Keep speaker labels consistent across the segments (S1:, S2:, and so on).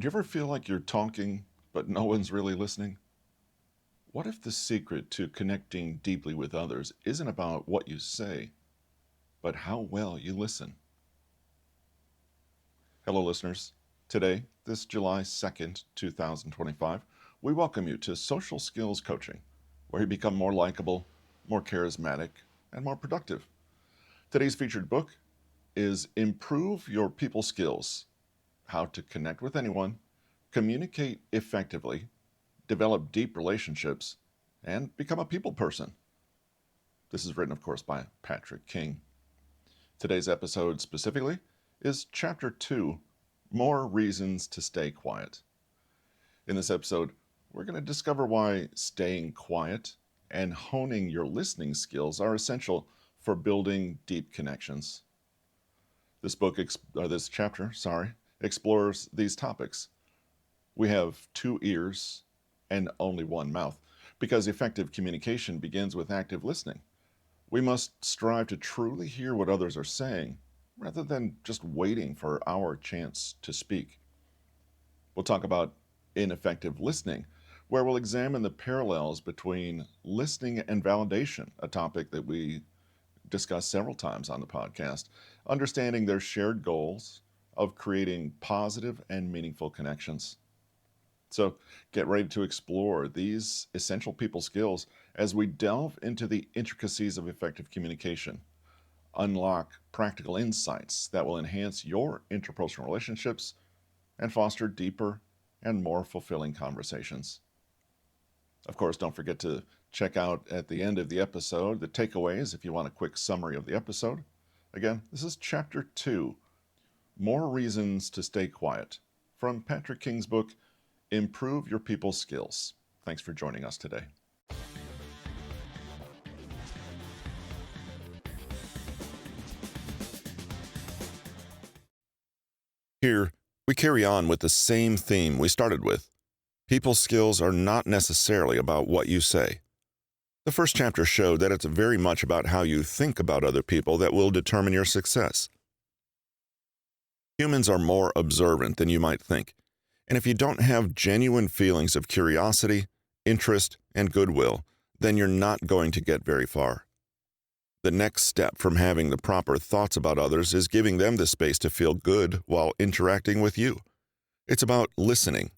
S1: Do you ever feel like you're talking, but no one's really listening? What if the secret to connecting deeply with others isn't about what you say, but how well you listen? Hello, listeners. Today, this July 2nd, 2025, we welcome you to Social Skills Coaching, where you become more likable, more charismatic, and more productive. Today's featured book is Improve Your People Skills: How to Connect with Anyone, Communicate Effectively, Develop Deep Relationships, and Become a People Person. This is written, of course, by Patrick King. Today's episode specifically is Chapter 2, More Reasons to Stay Quiet. In this episode, we're going to discover why staying quiet and honing your listening skills are essential for building deep connections. This chapter explores these topics. We have 2 ears and only 1 mouth, because effective communication begins with active listening. We must strive to truly hear what others are saying, rather than just waiting for our chance to speak. We'll talk about ineffective listening, where we'll examine the parallels between listening and validation, a topic that we discussed several times on the podcast, understanding their shared goals of creating positive and meaningful connections. So get ready to explore these essential people skills as we delve into the intricacies of effective communication, unlock practical insights that will enhance your interpersonal relationships, and foster deeper and more fulfilling conversations. Of course, don't forget to check out at the end of the episode the takeaways if you want a quick summary of the episode. Again, this is Chapter 2, More Reasons to Stay Quiet, from Patrick King's book, Improve Your People Skills. Thanks for joining us today. Here, we carry on with the same theme we started with. People skills are not necessarily about what you say. The first chapter showed that it's very much about how you think about other people that will determine your success. Humans are more observant than you might think. And if you don't have genuine feelings of curiosity, interest, and goodwill, then you're not going to get very far. The next step from having the proper thoughts about others is giving them the space to feel good while interacting with you. It's about listening,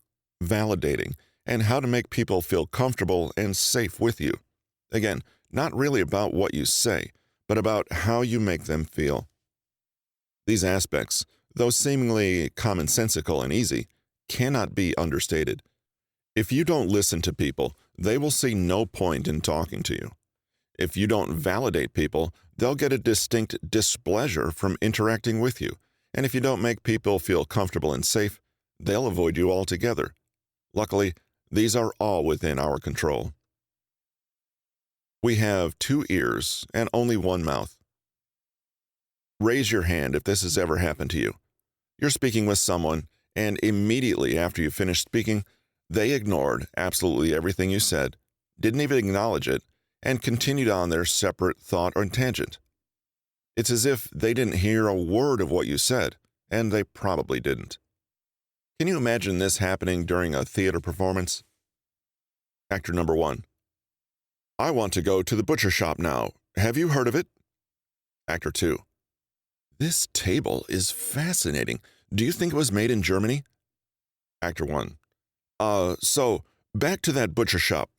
S1: validating, and how to make people feel comfortable and safe with you. Again, not really about what you say, but about how you make them feel. These aspects, though seemingly commonsensical and easy, cannot be understated. If you don't listen to people, they will see no point in talking to you. If you don't validate people, they'll get a distinct displeasure from interacting with you. And if you don't make people feel comfortable and safe, they'll avoid you altogether. Luckily, these are all within our control. We have 2 ears and only 1 mouth. Raise your hand if this has ever happened to you. You're speaking with someone, and immediately after you finished speaking, they ignored absolutely everything you said, didn't even acknowledge it, and continued on their separate thought or tangent. It's as if they didn't hear a word of what you said, and they probably didn't. Can you imagine this happening during a theater performance? Actor number 1. I want to go to the butcher shop now. Have you heard of it? Actor 2. This table is fascinating. Do you think it was made in Germany? Actor 1. So, back to that butcher shop.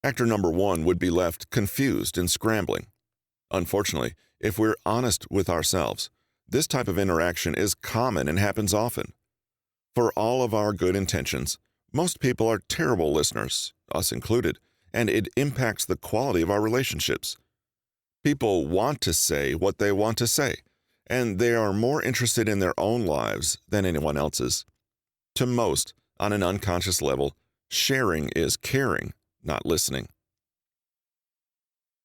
S1: Actor number 1 would be left confused and scrambling. Unfortunately, if we're honest with ourselves, this type of interaction is common and happens often. For all of our good intentions, most people are terrible listeners, us included, and it impacts the quality of our relationships. People want to say what they want to say, and they are more interested in their own lives than anyone else's. To most, on an unconscious level, sharing is caring, not listening.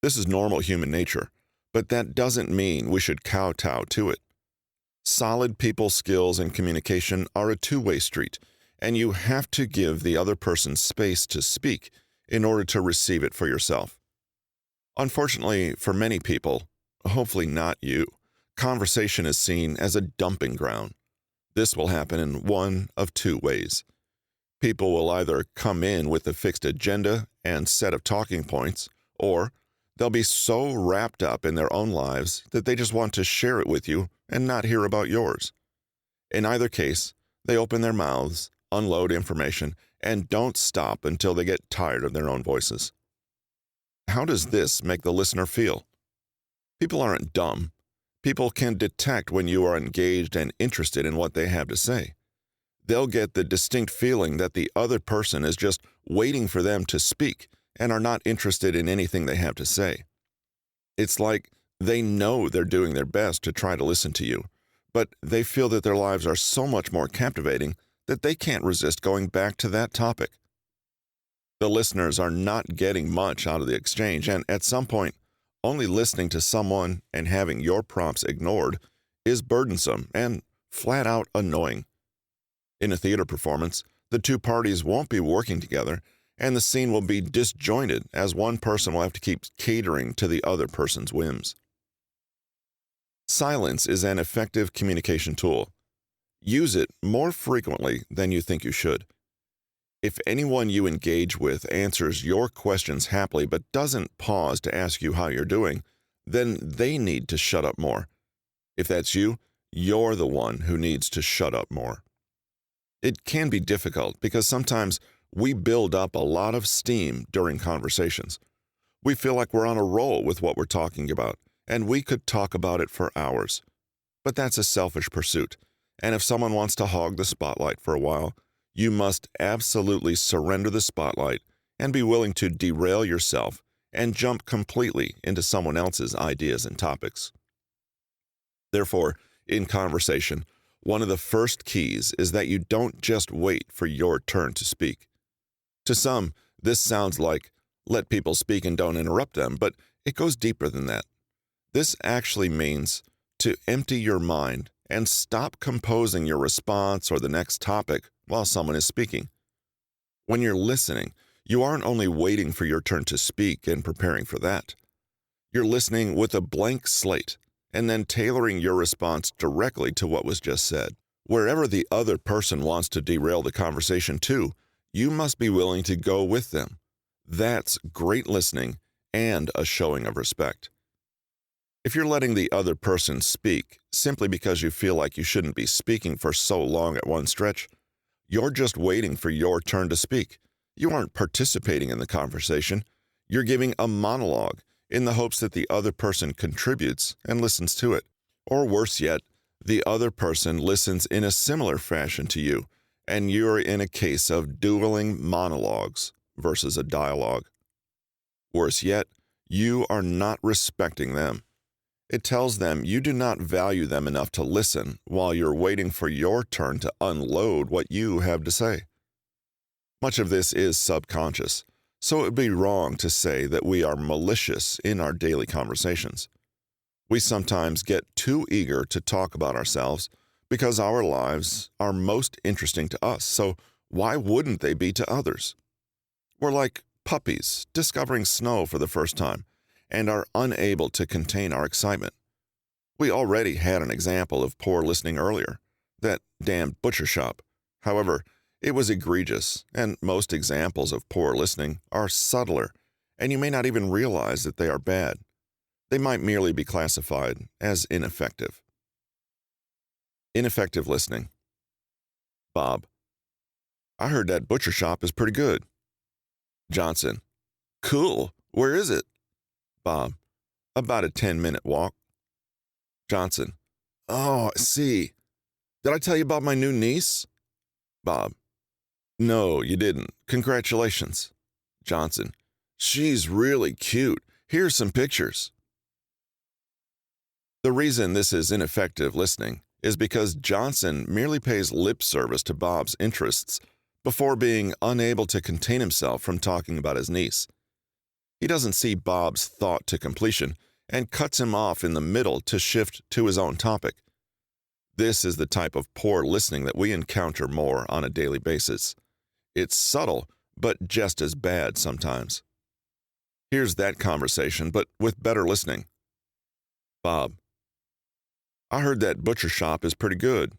S1: This is normal human nature, but that doesn't mean we should kowtow to it. Solid people skills and communication are a two-way street, and you have to give the other person space to speak in order to receive it for yourself. Unfortunately, for many people, hopefully not you, conversation is seen as a dumping ground. This will happen in one of two ways. People will either come in with a fixed agenda and set of talking points, or they'll be so wrapped up in their own lives that they just want to share it with you and not hear about yours. In either case, they open their mouths, unload information, and don't stop until they get tired of their own voices. How does this make the listener feel? People aren't dumb. People can detect when you are engaged and interested in what they have to say. They'll get the distinct feeling that the other person is just waiting for them to speak and are not interested in anything they have to say. It's like they know they're doing their best to try to listen to you, but they feel that their lives are so much more captivating that they can't resist going back to that topic. The listeners are not getting much out of the exchange, and at some point, only listening to someone and having your prompts ignored is burdensome and flat out annoying. In a theater performance, the two parties won't be working together, and the scene will be disjointed as one person will have to keep catering to the other person's whims. Silence is an effective communication tool. Use it more frequently than you think you should. If anyone you engage with answers your questions happily but doesn't pause to ask you how you're doing, then they need to shut up more. If that's you, you're the one who needs to shut up more. It can be difficult because sometimes we build up a lot of steam during conversations. We feel like we're on a roll with what we're talking about, and we could talk about it for hours. But that's a selfish pursuit, and if someone wants to hog the spotlight for a while, you must absolutely surrender the spotlight and be willing to derail yourself and jump completely into someone else's ideas and topics. Therefore, in conversation, one of the first keys is that you don't just wait for your turn to speak. To some, this sounds like, let people speak and don't interrupt them, but it goes deeper than that. This actually means to empty your mind and stop composing your response or the next topic while someone is speaking. When you're listening, you aren't only waiting for your turn to speak and preparing for that. You're listening with a blank slate and then tailoring your response directly to what was just said. Wherever the other person wants to derail the conversation to, you must be willing to go with them. That's great listening and a showing of respect. If you're letting the other person speak simply because you feel like you shouldn't be speaking for so long at one stretch, you're just waiting for your turn to speak. You aren't participating in the conversation. You're giving a monologue in the hopes that the other person contributes and listens to it. Or worse yet, the other person listens in a similar fashion to you, and you're in a case of dueling monologues versus a dialogue. Worse yet, you are not respecting them. It tells them you do not value them enough to listen while you're waiting for your turn to unload what you have to say. Much of this is subconscious, so it would be wrong to say that we are malicious in our daily conversations. We sometimes get too eager to talk about ourselves because our lives are most interesting to us, so why wouldn't they be to others? We're like puppies discovering snow for the first time and are unable to contain our excitement. We already had an example of poor listening earlier, that damned butcher shop. However, it was egregious, and most examples of poor listening are subtler, and you may not even realize that they are bad. They might merely be classified as ineffective. Ineffective listening. Bob: I heard that butcher shop is pretty good. Johnson: Cool. Where is it? Bob: About a 10-minute walk. Johnson: Oh, I see. Did I tell you about my new niece? Bob: No, you didn't. Congratulations. Johnson: She's really cute. Here's some pictures. The reason this is ineffective listening is because Johnson merely pays lip service to Bob's interests before being unable to contain himself from talking about his niece. He doesn't see Bob's thought to completion and cuts him off in the middle to shift to his own topic. This is the type of poor listening that we encounter more on a daily basis. It's subtle, but just as bad sometimes. Here's that conversation, but with better listening. Bob: I heard that butcher shop is pretty good.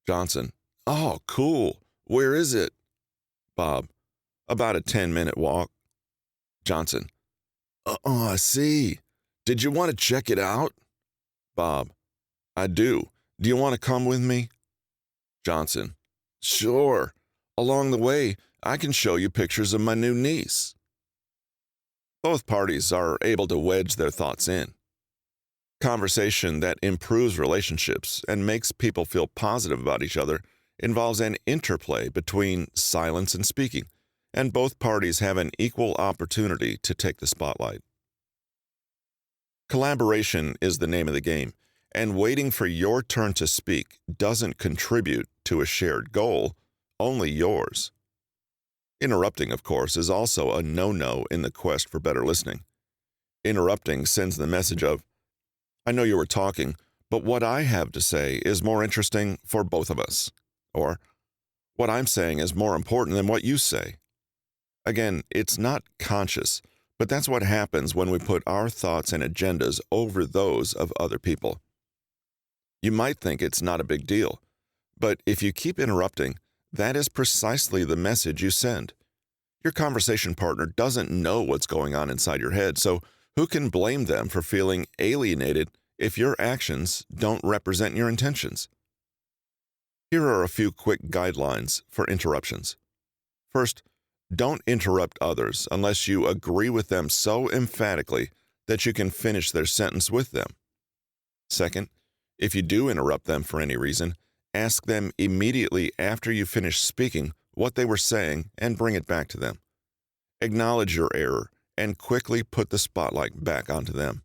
S1: Johnson, oh, cool. Where is it? Bob, about a 10-minute walk. Johnson, oh, I see. Did you want to check it out? Bob, I do. Do you want to come with me? Johnson, sure. Along the way, I can show you pictures of my new niece. Both parties are able to wedge their thoughts in. Conversation that improves relationships and makes people feel positive about each other involves an interplay between silence and speaking, and both parties have an equal opportunity to take the spotlight. Collaboration is the name of the game, and waiting for your turn to speak doesn't contribute to a shared goal, only yours. Interrupting, of course, is also a no-no in the quest for better listening. Interrupting sends the message of, I know you were talking, but what I have to say is more interesting for both of us. Or, what I'm saying is more important than what you say. Again, it's not conscious, but that's what happens when we put our thoughts and agendas over those of other people. You might think it's not a big deal, but if you keep interrupting, that is precisely the message you send. Your conversation partner doesn't know what's going on inside your head, so who can blame them for feeling alienated if your actions don't represent your intentions? Here are a few quick guidelines for interruptions. First, don't interrupt others unless you agree with them so emphatically that you can finish their sentence with them. Second, if you do interrupt them for any reason, ask them immediately after you finish speaking what they were saying and bring it back to them. Acknowledge your error and quickly put the spotlight back onto them.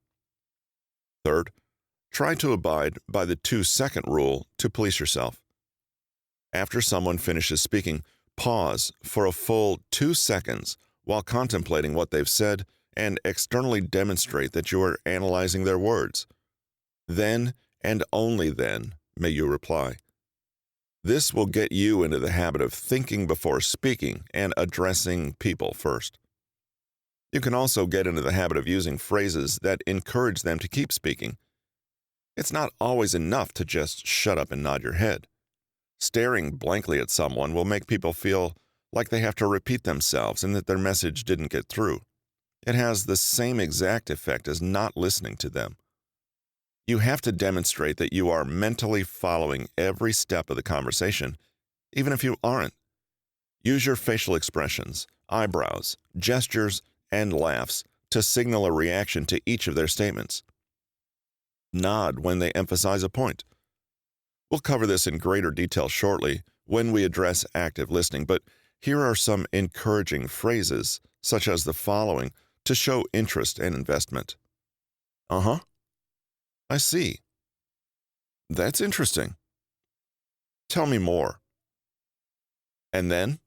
S1: Third, try to abide by the 2-second rule to police yourself. After someone finishes speaking, pause for a full 2 seconds while contemplating what they've said and externally demonstrate that you are analyzing their words. Then, and only then, may you reply. This will get you into the habit of thinking before speaking and addressing people first. You can also get into the habit of using phrases that encourage them to keep speaking. It's not always enough to just shut up and nod your head. Staring blankly at someone will make people feel like they have to repeat themselves and that their message didn't get through. It has the same exact effect as not listening to them. You have to demonstrate that you are mentally following every step of the conversation, even if you aren't. Use your facial expressions, eyebrows, gestures, and laughs to signal a reaction to each of their statements. Nod when they emphasize a point. We'll cover this in greater detail shortly when we address active listening, but here are some encouraging phrases, such as the following, to show interest and investment. Uh-huh. I see. That's interesting. Tell me more. And then?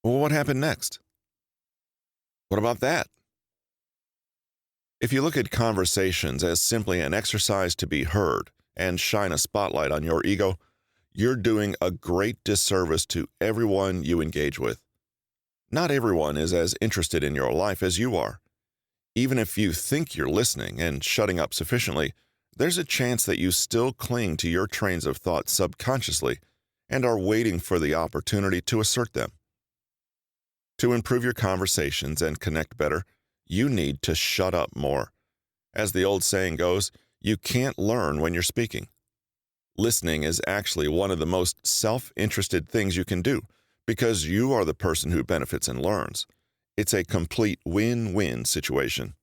S1: Well, what happened next? What about that? If you look at conversations as simply an exercise to be heard and shine a spotlight on your ego, you're doing a great disservice to everyone you engage with. Not everyone is as interested in your life as you are. Even if you think you're listening and shutting up sufficiently, there's a chance that you still cling to your trains of thought subconsciously and are waiting for the opportunity to assert them. To improve your conversations and connect better, you need to shut up more. As the old saying goes, you can't learn when you're speaking. Listening is actually one of the most self-interested things you can do because you are the person who benefits and learns. It's a complete win-win situation.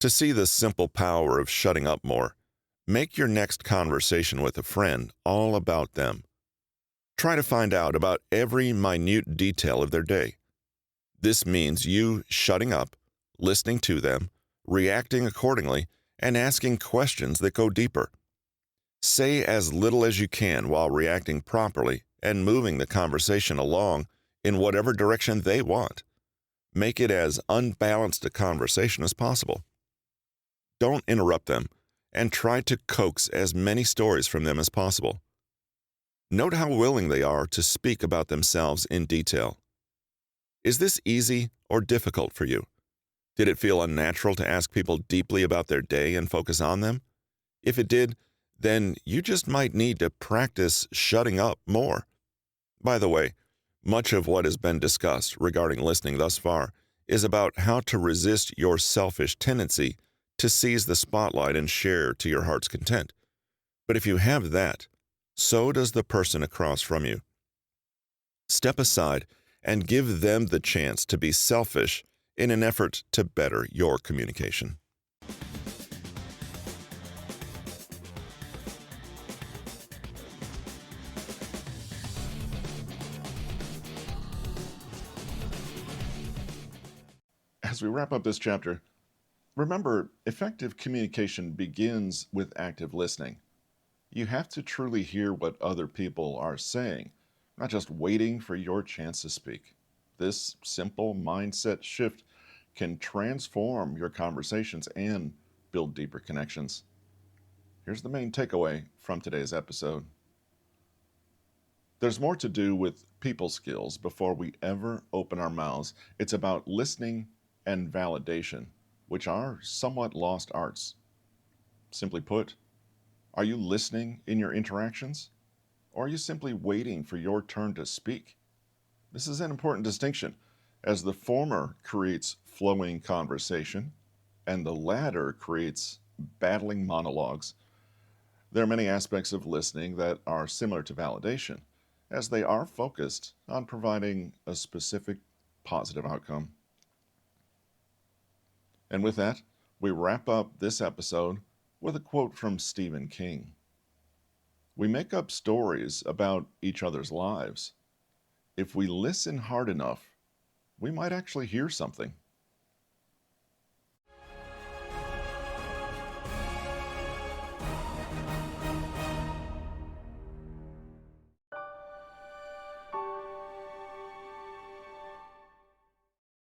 S1: To see the simple power of shutting up more, make your next conversation with a friend all about them. Try to find out about every minute detail of their day. This means you shutting up, listening to them, reacting accordingly, and asking questions that go deeper. Say as little as you can while reacting properly and moving the conversation along in whatever direction they want. Make it as unbalanced a conversation as possible. Don't interrupt them, and try to coax as many stories from them as possible. Note how willing they are to speak about themselves in detail. Is this easy or difficult for you? Did it feel unnatural to ask people deeply about their day and focus on them? If it did, then you just might need to practice shutting up more. By the way, much of what has been discussed regarding listening thus far is about how to resist your selfish tendency to seize the spotlight and share to your heart's content. But if you have that, so does the person across from you. Step aside and give them the chance to be selfish in an effort to better your communication. As we wrap up this chapter, remember, effective communication begins with active listening. You have to truly hear what other people are saying, not just waiting for your chance to speak. This simple mindset shift can transform your conversations and build deeper connections. Here's the main takeaway from today's episode. There's more to do with people skills before we ever open our mouths. It's about listening and validation, which are somewhat lost arts. Simply put, are you listening in your interactions? Or are you simply waiting for your turn to speak? This is an important distinction, as the former creates flowing conversation and the latter creates battling monologues. There are many aspects of listening that are similar to validation, as they are focused on providing a specific positive outcome. And with that, we wrap up this episode with a quote from Stephen King. We make up stories about each other's lives. If we listen hard enough, we might actually hear something.